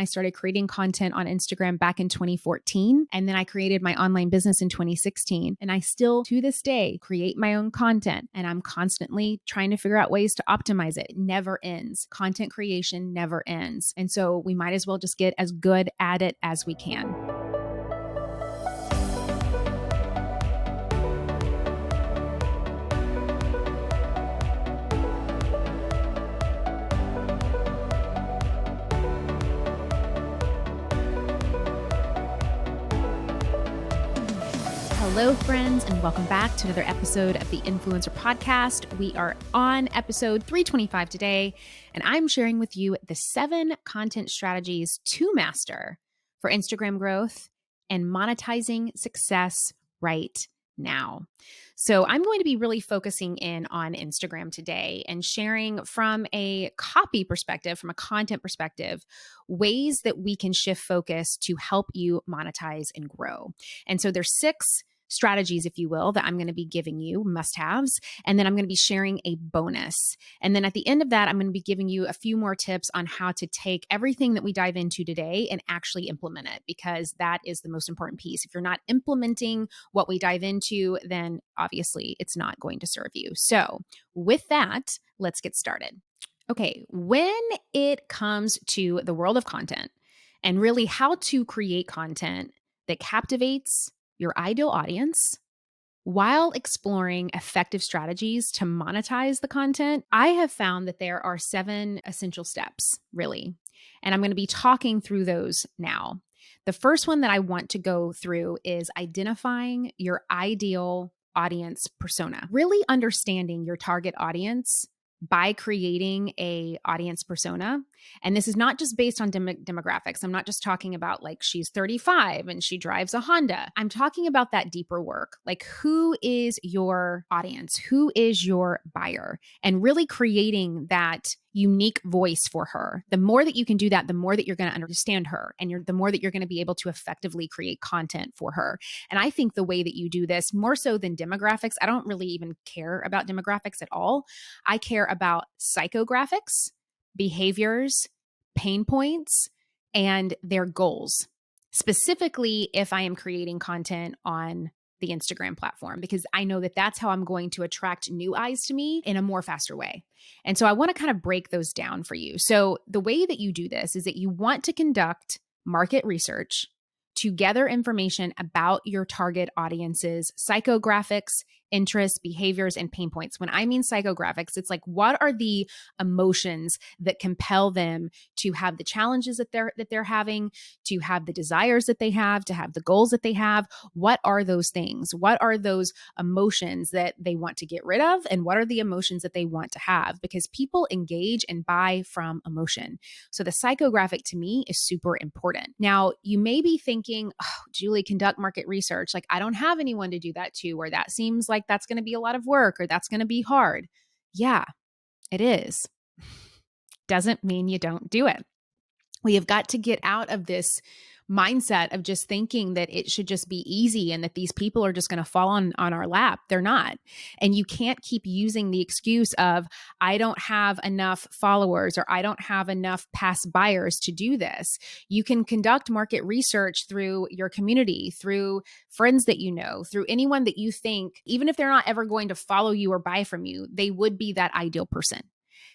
I started creating content on Instagram back in 2014. And then I created my online business in 2016. And I still, to this day, create my own content. And I'm constantly trying to figure out ways to optimize it. It never ends. Content creation never ends. And so we might as well just get as good at it as we can. Hello, friends, and welcome back to another episode of the Influencer Podcast. We are on episode 325 today, and I'm sharing with you the 7 content strategies to master for Instagram growth and monetizing success right now. So I'm going to be really focusing in on Instagram today and sharing from a copy perspective, from a content perspective, ways that we can shift focus to help you monetize and grow. And so there's 6 strategies, if you will, that I'm going to be giving you, must-haves, and then I'm going to be sharing a bonus. And then at the end of that, I'm going to be giving you a few more tips on how to take everything that we dive into today and actually implement it, because that is the most important piece. If you're not implementing what we dive into, then obviously it's not going to serve you. So with that, let's get started. Okay, when it comes to the world of content and really how to create content that captivates your ideal audience while exploring effective strategies to monetize the content, I have found that there are 7 essential steps, really. And I'm going to be talking through those now. The first one that I want to go through is identifying your ideal audience persona, really understanding your target audience by creating a audience persona. And this is not just based on demographics. I'm not just talking about like she's 35 and she drives a Honda. I'm talking about that deeper work. Like, who is your audience? Who is your buyer? And really creating that unique voice for her. The more that you can do that, the more that you're going to understand her, and the more that you're going to be able to effectively create content for her. And I think the way that you do this, more so than demographics, I don't really even care about demographics at all. I care about psychographics, behaviors, pain points, and their goals. Specifically, if I am creating content on the Instagram platform, because I know that that's how I'm going to attract new eyes to me in a more faster way. And so I want to kind of break those down for you. So the way that you do this is that you want to conduct market research to gather information about your target audience's psychographics, interests, behaviors, and pain points. When I mean psychographics, it's like, what are the emotions that compel them to have the challenges that they're having, to have the desires that they have, to have the goals that they have? What are those things? What are those emotions that they want to get rid of? And what are the emotions that they want to have? Because people engage and buy from emotion. So the psychographic to me is super important. Now, you may be thinking, oh, Julie, conduct market research. Like, I don't have anyone to do that to, or that seems like that's going to be a lot of work, or that's going to be hard. Yeah, it is. Doesn't mean you don't do it. We have got to get out of this mindset of just thinking that it should just be easy and that these people are just going to fall on our lap. They're not. And you can't keep using the excuse of, I don't have enough followers, or I don't have enough past buyers to do this. You can conduct market research through your community, through friends that you know, through anyone that you think, even if they're not ever going to follow you or buy from you, they would be that ideal person.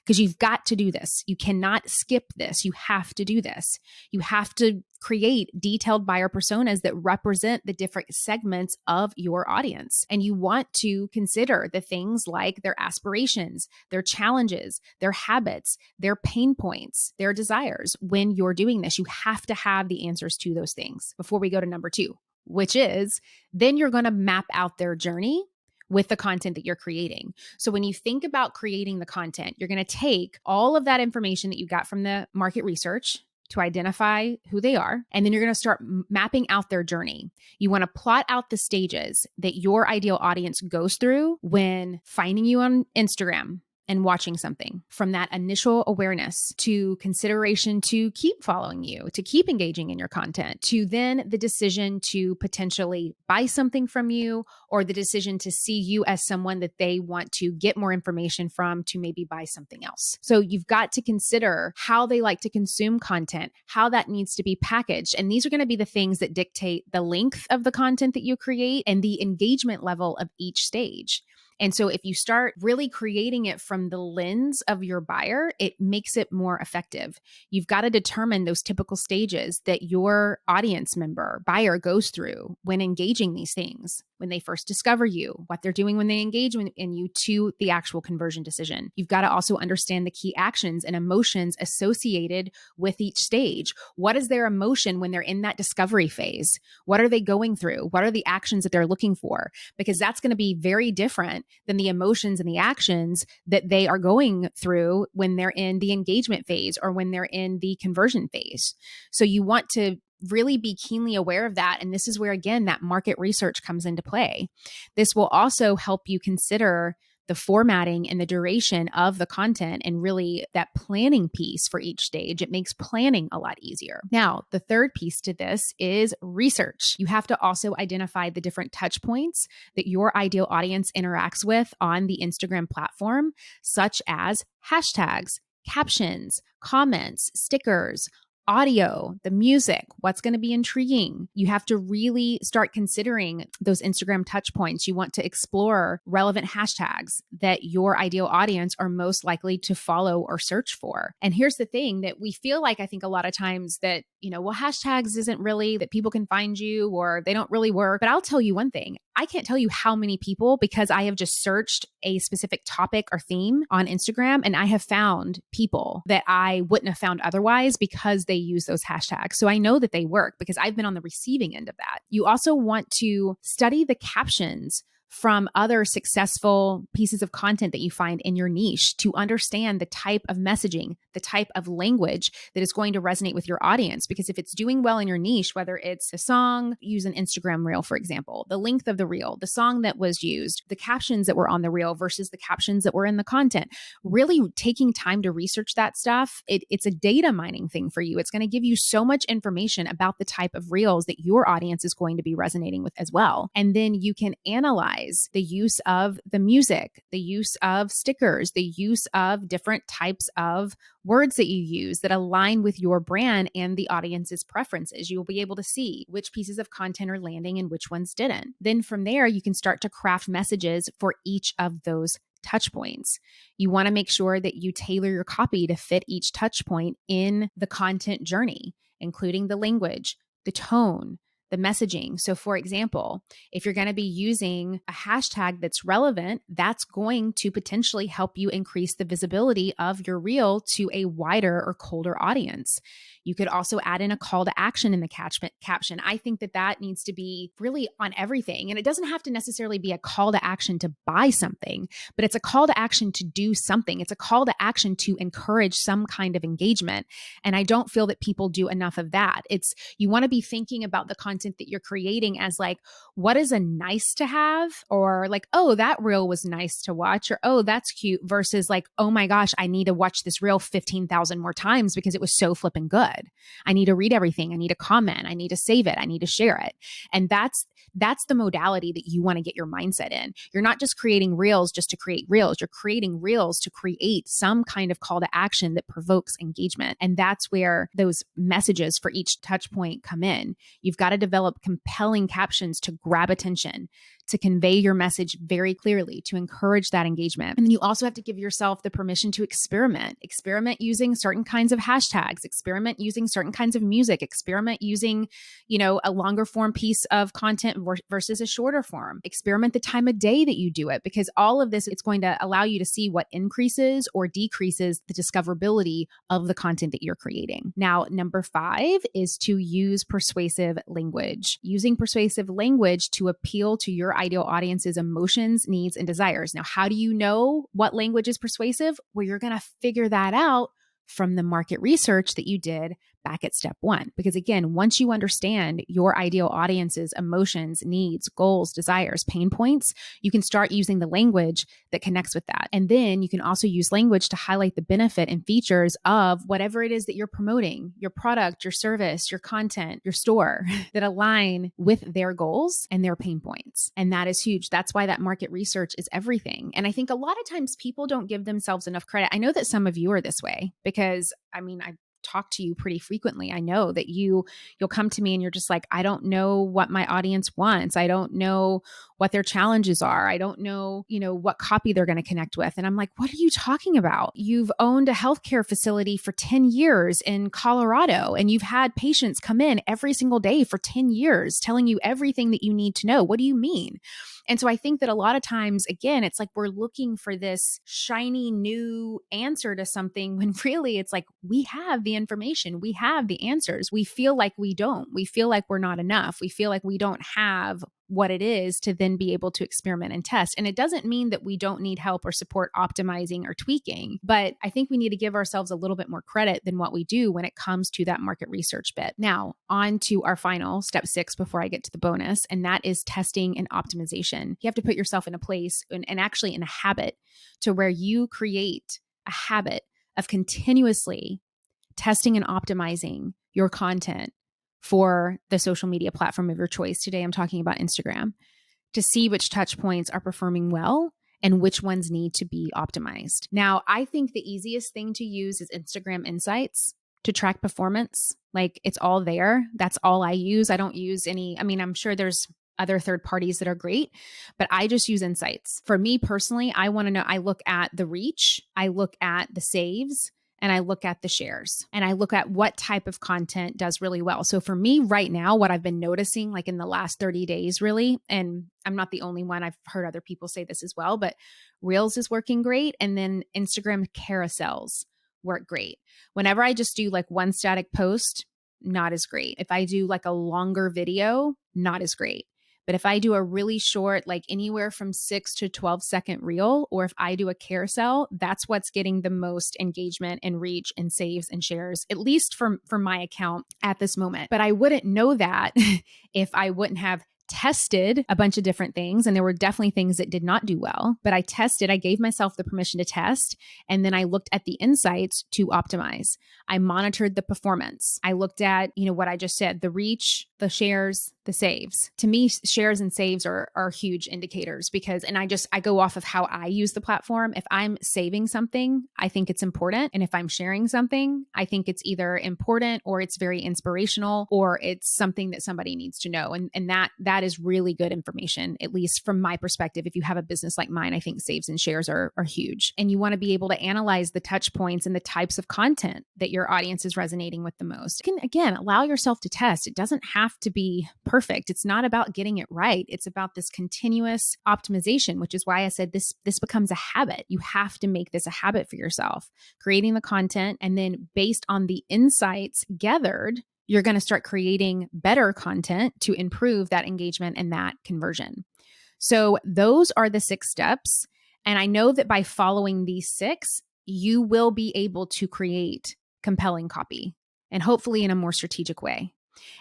Because you've got to do this. You cannot skip this. You have to do this. You have to create detailed buyer personas that represent the different segments of your audience. And you want to consider the things like their aspirations, their challenges, their habits, their pain points, their desires. When you're doing this, you have to have the answers to those things before we go to number 2, which is then you're going to map out their journey with the content that you're creating. So when you think about creating the content, you're going to take all of that information that you got from the market research to identify who they are, and then you're going to start mapping out their journey. You want to plot out the stages that your ideal audience goes through when finding you on Instagram, and watching something, from that initial awareness to consideration to keep following you, to keep engaging in your content, to then the decision to potentially buy something from you, or the decision to see you as someone that they want to get more information from to maybe buy something else. So you've got to consider how they like to consume content, how that needs to be packaged. And these are going to be the things that dictate the length of the content that you create and the engagement level of each stage. And so if you start really creating it from the lens of your buyer, it makes it more effective. You've got to determine those typical stages that your audience member, buyer goes through when engaging these things, when they first discover you, what they're doing when they engage in you to the actual conversion decision. You've got to also understand the key actions and emotions associated with each stage. What is their emotion when they're in that discovery phase? What are they going through? What are the actions that they're looking for? Because that's going to be very different than the emotions and the actions that they are going through when they're in the engagement phase or when they're in the conversion phase. So you want to really be keenly aware of that. And this is where, again, that market research comes into play. This will also help you consider the formatting and the duration of the content and really that planning piece for each stage. It makes planning a lot easier. Now, the third piece to this is research. You have to also identify the different touch points that your ideal audience interacts with on the Instagram platform, such as hashtags, captions, comments, stickers, audio, the music, what's going to be intriguing. You have to really start considering those Instagram touch points. You want to explore relevant hashtags that your ideal audience are most likely to follow or search for. And here's the thing that we feel like, I think a lot of times that, well, hashtags isn't really that people can find you or they don't really work. But I'll tell you one thing. I can't tell you how many people, because I have just searched a specific topic or theme on Instagram, and I have found people that I wouldn't have found otherwise because they use those hashtags. So I know that they work because I've been on the receiving end of that. You also want to study the captions from other successful pieces of content that you find in your niche to understand the type of messaging, the type of language that is going to resonate with your audience. Because if it's doing well in your niche, whether it's a song, use an Instagram reel, for example, the length of the reel, the song that was used, the captions that were on the reel versus the captions that were in the content, really taking time to research that stuff, it's a data mining thing for you. It's going to give you so much information about the type of reels that your audience is going to be resonating with as well. And then you can analyze the use of the music, the use of stickers, the use of different types of words that you use that align with your brand and the audience's preferences. You'll be able to see which pieces of content are landing and which ones didn't. Then from there, you can start to craft messages for each of those touch points. You want to make sure that you tailor your copy to fit each touch point in the content journey, including the language, the tone, the messaging. So for example, if you're going to be using a hashtag that's relevant, that's going to potentially help you increase the visibility of your reel to a wider or colder audience. You could also add in a call to action in the caption. I think that needs to be really on everything. And it doesn't have to necessarily be a call to action to buy something, but it's a call to action to do something. It's a call to action to encourage some kind of engagement. And I don't feel that people do enough of that. You want to be thinking about the content that you're creating as like, what is a nice to have? Or like, oh, that reel was nice to watch, or oh, that's cute, versus like, oh my gosh, I need to watch this reel 15,000 more times because it was so flipping good. I need to read everything. I need to comment. I need to save it. I need to share it. And that's the modality that you want to get your mindset in. You're not just creating reels just to create reels. You're creating reels to create some kind of call to action that provokes engagement. And that's where those messages for each touch point come in. You've got to develop compelling captions to grab attention, to convey your message very clearly, to encourage that engagement. And then you also have to give yourself the permission to experiment using certain kinds of hashtags, experiment using certain kinds of music, experiment using, a longer form piece of content versus a shorter form, experiment the time of day that you do it, because all of this, it's going to allow you to see what increases or decreases the discoverability of the content that you're creating. Now, number 5 is to use persuasive language. Using persuasive language to appeal to your ideal audience's emotions, needs, and desires. Now, how do you know what language is persuasive? Well, you're going to figure that out from the market research that you did back at step one. Because again, once you understand your ideal audience's emotions, needs, goals, desires, pain points, you can start using the language that connects with that. And then you can also use language to highlight the benefit and features of whatever it is that you're promoting, your product, your service, your content, your store that align with their goals and their pain points. And that is huge. That's why that market research is everything. And I think a lot of times people don't give themselves enough credit. I know that some of you are this way because I talk to you pretty frequently. I know that you'll come to me and you're just like, I don't know what my audience wants. I don't know what their challenges are. I don't know, what copy they're going to connect with. And I'm like, what are you talking about? You've owned a healthcare facility for 10 years in Colorado, and you've had patients come in every single day for 10 years telling you everything that you need to know. What do you mean? And so I think that a lot of times, again, it's like we're looking for this shiny new answer to something when really it's like we have the information, we have the answers. We feel like we don't. We feel like we're not enough. We feel like we don't have what it is to then be able to experiment and test. And it doesn't mean that we don't need help or support optimizing or tweaking, but I think we need to give ourselves a little bit more credit than what we do when it comes to that market research bit. Now, on to our final step 6 before I get to the bonus, and that is testing and optimization. You have to put yourself in a place and actually in a habit to where you create a habit of continuously testing and optimizing your content for the social media platform of your choice. Today, I'm talking about Instagram, to see which touch points are performing well and which ones need to be optimized. Now, I think the easiest thing to use is Instagram Insights to track performance. Like it's all there. That's all I use. I don't use any, I'm sure there's other third parties that are great, but I just use Insights. For me personally, I want to know, I look at the reach, I look at the saves, and I look at the shares, and I look at what type of content does really well. So for me right now, what I've been noticing like in the last 30 days really, and I'm not the only one, I've heard other people say this as well, but Reels is working great. And then Instagram carousels work great. Whenever I just do like one static post, not as great. If I do like a longer video, not as great. But if I do a really short, like anywhere from 6 to 12-second reel, or if I do a carousel, that's what's getting the most engagement and reach and saves and shares, at least for my account at this moment. But I wouldn't know that if I wouldn't have tested a bunch of different things. And there were definitely things that did not do well, but I gave myself the permission to test. And then I looked at the insights to optimize. I monitored the performance. I looked at, what I just said, the reach, the shares, the saves. To me, shares and saves are huge indicators because, and I go off of how I use the platform. If I'm saving something, I think it's important. And if I'm sharing something, I think it's either important or it's very inspirational or it's something that somebody needs to know. And that is really good information, at least from my perspective. If you have a business like mine, I think saves and shares are huge. And you want to be able to analyze the touch points and the types of content that your audience is resonating with the most. You can, again, allow yourself to test. It doesn't have to be perfect. It's not about getting it right. It's about this continuous optimization, which is why I said this becomes a habit. You have to make this a habit for yourself, creating the content, and then based on the insights gathered, you're going to start creating better content to improve that engagement and that conversion. So those are the 6 steps. And I know that by following these 6, you will be able to create compelling copy and hopefully in a more strategic way.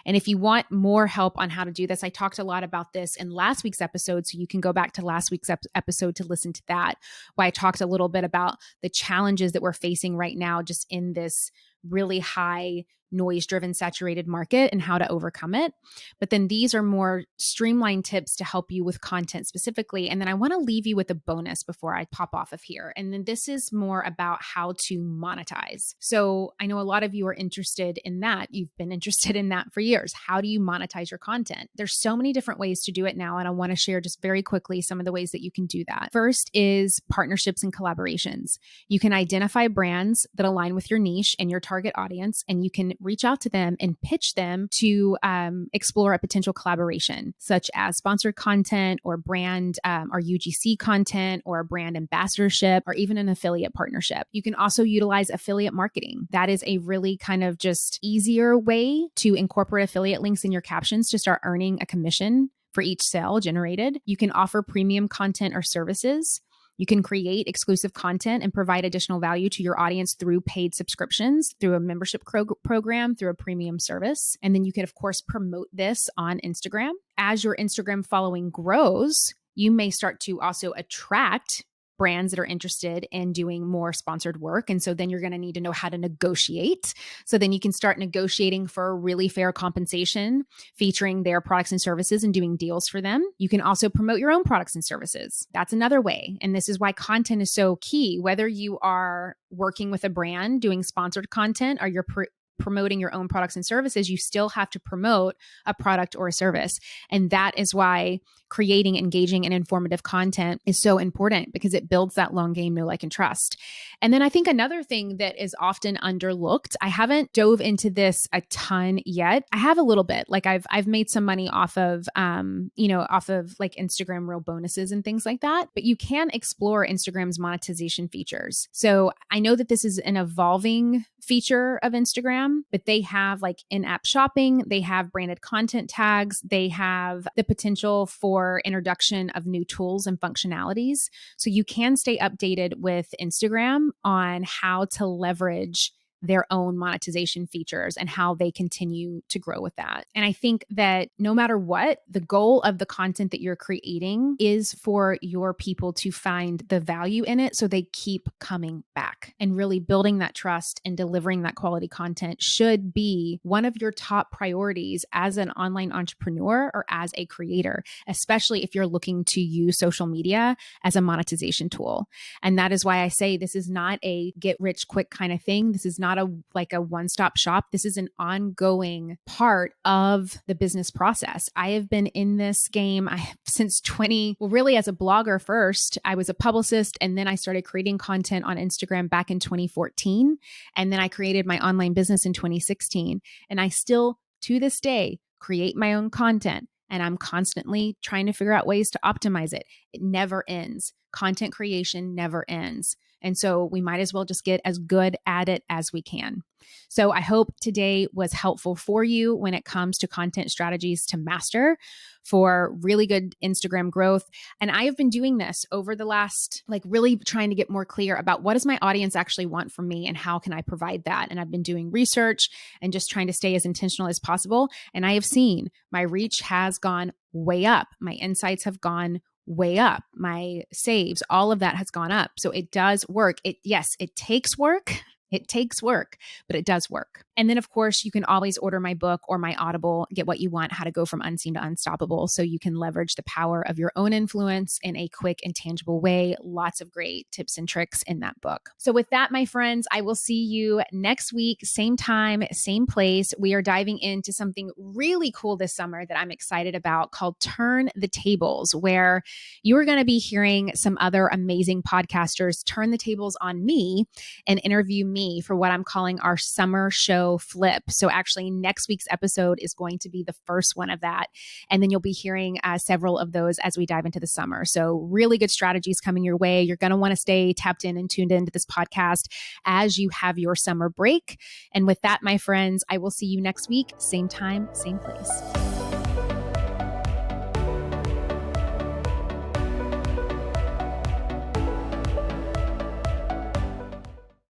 And if you want more help on how to do this, I talked a lot about this in last week's episode. So you can go back to last week's episode to listen to that, where I talked a little bit about the challenges that we're facing right now, just in this really high noise-driven, saturated market and how to overcome it. But then these are more streamlined tips to help you with content specifically. And then I want to leave you with a bonus before I pop off of here. And then this is more about how to monetize. So I know a lot of you are interested in that. You've been interested in that for years. How do you monetize your content? There's so many different ways to do it now. And I want to share just very quickly some of the ways that you can do that. First is partnerships and collaborations. You can identify brands that align with your niche and your target audience, and you can reach out to them and pitch them to explore a potential collaboration, such as sponsored content or brand or UGC content or a brand ambassadorship or even an affiliate partnership. You can also utilize affiliate marketing. That is a really kind of just easier way to incorporate affiliate links in your captions to start earning a commission for each sale generated. You can offer premium content or services. You can create exclusive content and provide additional value to your audience through paid subscriptions, through a membership program, through a premium service. And then you can, of course, promote this on Instagram. As your Instagram following grows, you may start to also attract brands that are interested in doing more sponsored work. And so then you're going to need to know how to negotiate. So then you can start negotiating for really fair compensation, featuring their products and services and doing deals for them. You can also promote your own products and services. That's another way. And this is why content is so key. Whether you are working with a brand doing sponsored content or you're promoting your own products and services, you still have to promote a product or a service. And that is why creating engaging and informative content is so important, because it builds that long game, know, like, and trust. And then I think another thing that is often underlooked, I haven't dove into this a ton yet. I have a little bit, like I've made some money off of, off of like Instagram reel bonuses and things like that, but you can explore Instagram's monetization features. So I know that this is an evolving feature of Instagram, but they have like in-app shopping, they have branded content tags, they have the potential for introduction of new tools and functionalities. So you can stay updated with Instagram on how to leverage their own monetization features and how they continue to grow with that. And I think that no matter what, the goal of the content that you're creating is for your people to find the value in it so they keep coming back. And really building that trust and delivering that quality content should be one of your top priorities as an online entrepreneur or as a creator, especially if you're looking to use social media as a monetization tool. And that is why I say this is not a get rich quick kind of thing. This is not a one-stop shop. This is an ongoing part of the business process. I have been in this game since really as a blogger first. I was a publicist, and then I started creating content on Instagram back in 2014. And then I created my online business in 2016. And I still, to this day, create my own content. And I'm constantly trying to figure out ways to optimize it. It never ends. Content creation never ends. And so we might as well just get as good at it as we can. So I hope today was helpful for you when it comes to content strategies to master for really good Instagram growth. And I have been doing this over the last, really trying to get more clear about what does my audience actually want from me and how can I provide that? And I've been doing research and just trying to stay as intentional as possible. And I have seen my reach has gone way up. My insights have gone way up. My saves, all of that has gone up. So it does work. It takes work. It takes work, but it does work. And then, of course, you can always order my book or my Audible, Get What You Want, How to Go From Unseen to Unstoppable, so you can leverage the power of your own influence in a quick and tangible way. Lots of great tips and tricks in that book. So with that, my friends, I will see you next week, same time, same place. We are diving into something really cool this summer that I'm excited about called Turn the Tables, where you are going to be hearing some other amazing podcasters turn the tables on me and interview me for what I'm calling our summer show flip. So actually next week's episode is going to be the first one of that. And then you'll be hearing several of those as we dive into the summer. So really good strategies coming your way. You're going to want to stay tapped in and tuned into this podcast as you have your summer break. And with that, my friends, I will see you next week, same time, same place.